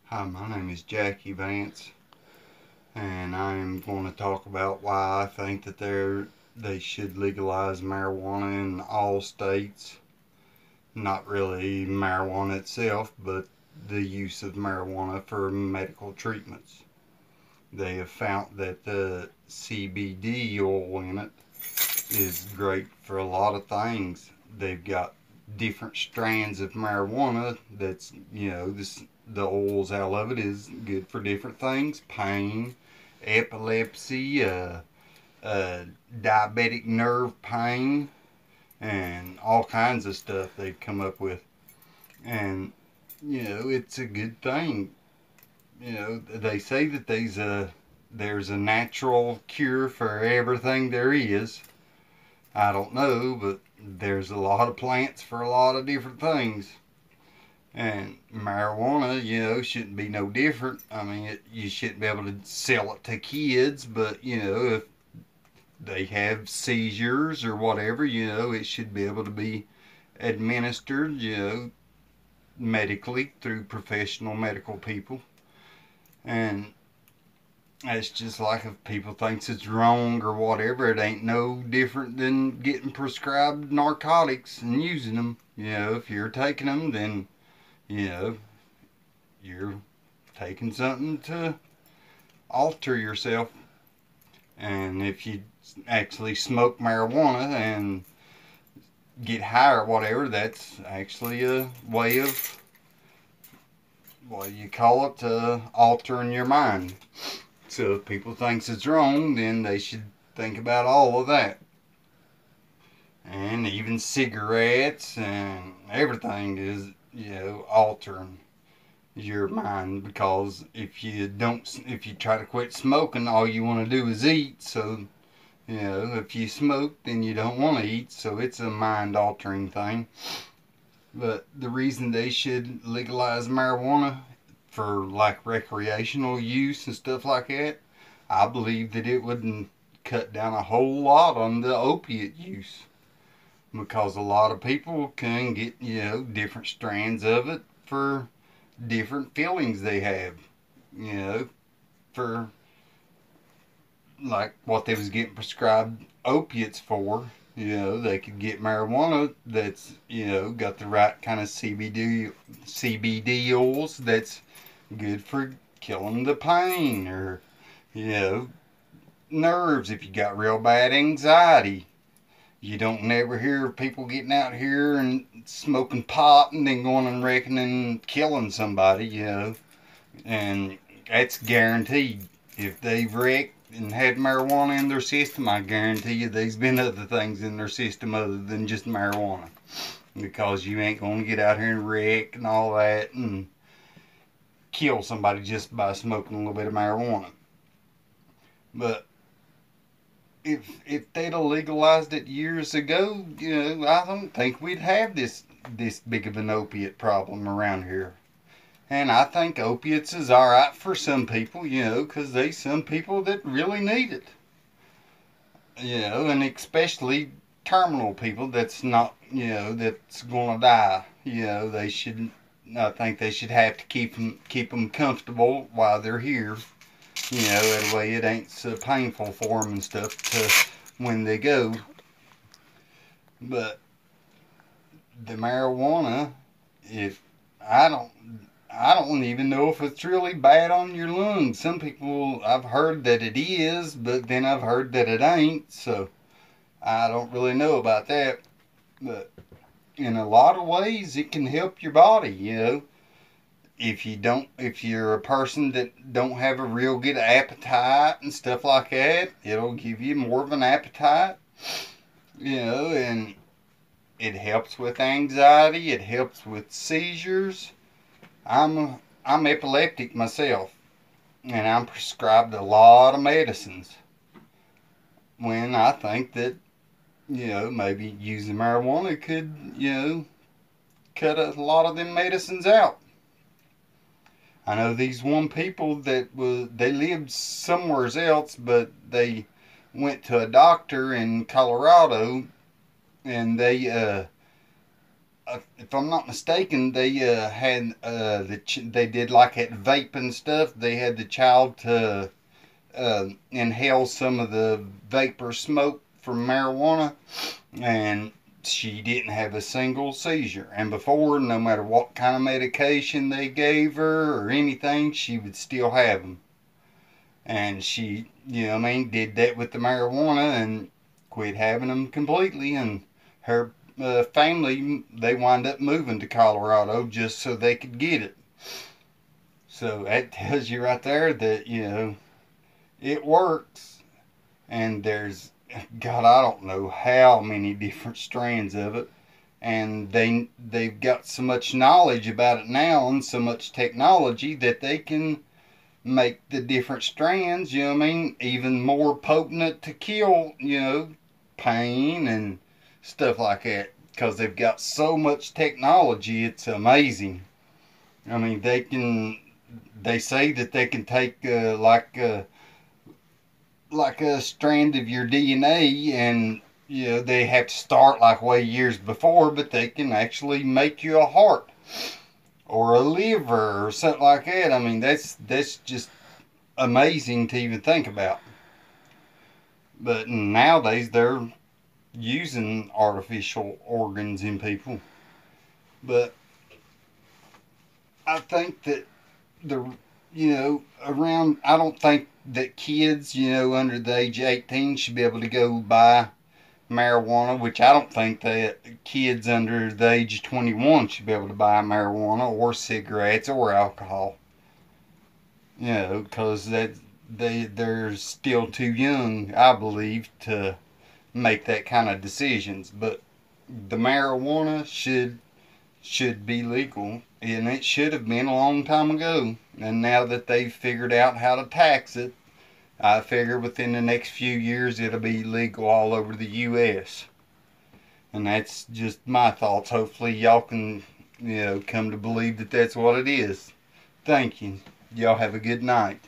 Hi, my name is Jackie Vance, and I'm going to talk about why I think that they should legalize marijuana in all states. Not really marijuana itself, but the use of marijuana for medical treatments. They have found that the CBD oil in it is great for a lot of things. They've got different strands of marijuana that's, the oils out of it is good for different things: pain, epilepsy, diabetic nerve pain, and all kinds of stuff they've come up with. And, it's a good thing. They say that there's a natural cure for everything there is. I don't know, but there's a lot of plants for a lot of different things. And marijuana, shouldn't be no different. I mean, you shouldn't be able to sell it to kids, but, if they have seizures or whatever, it should be able to be administered, medically through professional medical people. And it's just like if people thinks it's wrong or whatever, it ain't no different than getting prescribed narcotics and using them. If you're taking them, then you know you're taking something to alter yourself. And if you actually smoke marijuana and get high or whatever, that's actually a way of, what do you call it, altering your mind. So if people thinks it's wrong, then they should think about all of that. And even cigarettes and everything is, altering your mind, because if you try to quit smoking, all you want to do is eat. So, if you smoke, then you don't want to eat. So it's a mind altering thing. But the reason they should legalize marijuana for like recreational use and stuff like that, I believe that it would cut down a whole lot on the opiate use, because a lot of people can get, different strands of it for different feelings they have, for like what they was getting prescribed opiates for. They could get marijuana that's, got the right kind of CBD oils that's good for killing the pain, or, you know, nerves if you got real bad anxiety. You don't never hear of people getting out here and smoking pot and then going and wrecking and killing somebody, and that's guaranteed. If they've wrecked and had marijuana in their system, I guarantee you there's been other things in their system other than just marijuana. Because you ain't going to get out here and wreck and all that and kill somebody just by smoking a little bit of marijuana. But if they'd have legalized it years ago, I don't think we'd have this big of an opiate problem around here. And I think opiates is all right for some people, because there's some people that really need it. And especially terminal people that's not, that's going to die. They shouldn't. I think they should have to keep them comfortable while they're here. That way it ain't so painful for them and stuff when they go. But the marijuana, if I don't I don't even know if it's really bad on your lungs. Some people, I've heard that it is, but then I've heard that it ain't. So I don't really know about that. But in a lot of ways, it can help your body. If you're a person that don't have a real good appetite and stuff like that, it'll give you more of an appetite. And it helps with anxiety. It helps with seizures. I'm epileptic myself, and I'm prescribed a lot of medicines. When I think that, maybe using marijuana could, cut a lot of them medicines out. I know these one people they lived somewhere else, but they went to a doctor in Colorado, and if I'm not mistaken, they had they did like at vaping stuff. They had the child to inhale some of the vapor smoke from marijuana, and she didn't have a single seizure. And before, no matter what kind of medication they gave her or anything, she would still have them. And she, did that with the marijuana and quit having them completely. And her family, they wind up moving to Colorado just so they could get it. So that tells you right there that, it works. And there's, God, I don't know how many different strands of it. And they've got so much knowledge about it now and so much technology that they can make the different strands, even more potent to kill, pain and stuff like that. Because they've got so much technology, it's amazing. I mean, they say that they can take like a strand of your DNA, and they have to start like way years before, but they can actually make you a heart or a liver or something like that. I mean, that's just amazing to even think about. But nowadays they're using artificial organs in people. But I think that the around, I don't think that kids under the age of 18 should be able to go buy marijuana, which I don't think that kids under the age of 21 should be able to buy marijuana or cigarettes or alcohol. Because they're still too young, I believe, to make that kind of decisions. But the marijuana should be legal, and it should have been a long time ago. And now that they've figured out how to tax it, I figure within the next few years it'll be legal all over the U.S. And that's just my thoughts. Hopefully y'all can, come to believe that that's what it is. Thank you. Y'all have a good night.